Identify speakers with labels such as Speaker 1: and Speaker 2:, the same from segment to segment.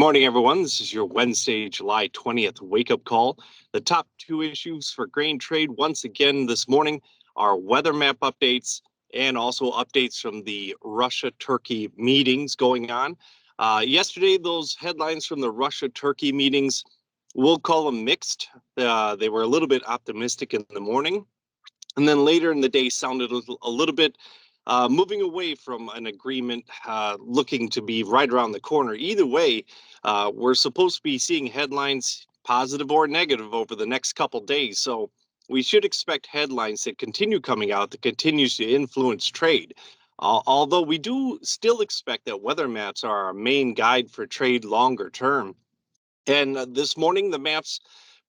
Speaker 1: morning, everyone. This is your Wednesday, July 20th wake-up call. The top two issues for grain trade once again this morning are weather map updates and also updates from the Russia-Turkey meetings going on. Yesterday, those headlines from the Russia-Turkey meetings, we'll call them mixed. They were a little bit optimistic in the morning, and then later in the day sounded a little bit moving away from an agreement looking to be right around the corner. Either way, we're supposed to be seeing headlines, positive or negative, over the next couple days. So we should expect headlines that continue coming out that continues to influence trade. Although we do still expect that weather maps are our main guide for trade longer term. And this morning, the maps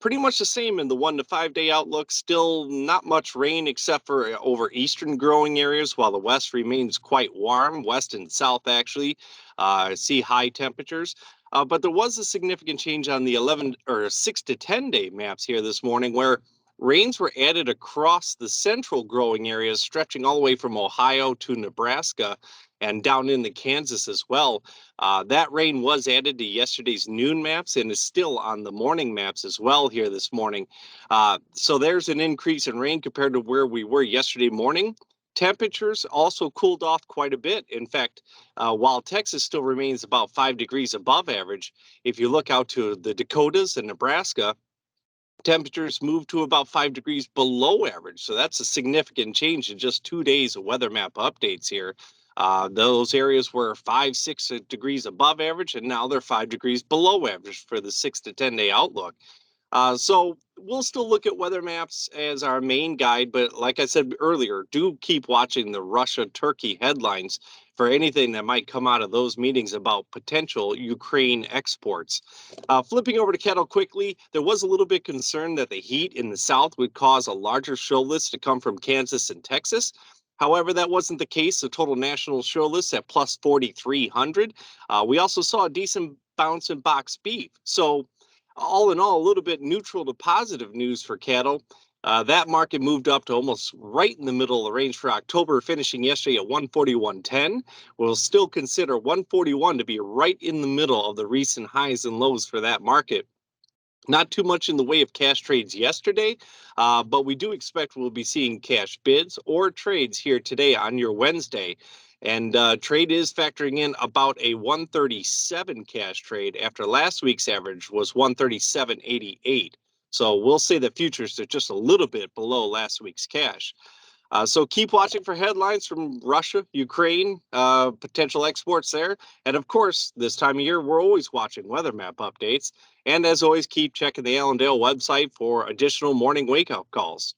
Speaker 1: pretty much the same in the 1 to 5 day outlook. Still not much rain except for over eastern growing areas, while the west remains quite warm. West and south actually see high temperatures. But there was a significant change on the 11 or 6 to 10 day maps here this morning, where rains were added across the central growing areas, stretching all the way from Ohio to Nebraska and down into Kansas as well. That rain was added to yesterday's noon maps and is still on the morning maps as well here this morning. So there's an increase in rain compared to where we were yesterday morning. Temperatures also cooled off quite a bit. In fact, while Texas still remains about 5 degrees above average, if you look out to the Dakotas and Nebraska, temperatures moved to about 5 degrees below average. So that's a significant change in just 2 days of weather map updates here. Those areas were 5, 6 degrees above average, and now they're 5 degrees below average for the 6 to 10 day outlook. So we'll still look at weather maps as our main guide, but like I said earlier, do keep watching the Russia-Turkey headlines for anything that might come out of those meetings about potential Ukraine exports. Flipping over to cattle quickly, there was a little bit concern that the heat in the south would cause a larger show list to come from Kansas and Texas. However, that wasn't the case. The total national show list at plus 4,300. We also saw a decent bounce in box beef. So all in all, a little bit neutral to positive news for cattle. That market moved up to almost right in the middle of the range for October, finishing yesterday at 141.10. We'll still consider 141 to be right in the middle of the recent highs and lows for that market. Not too much in the way of cash trades yesterday, but we do expect we'll be seeing cash bids or trades here today on your Wednesday. And trade is factoring in about a 137 cash trade after last week's average was 137.88. So we'll say the futures are just a little bit below last week's cash. So keep watching for headlines from Russia, Ukraine, potential exports there. And of course, this time of year, we're always watching weather map updates. And as always, keep checking the Allendale website for additional morning wake-up calls.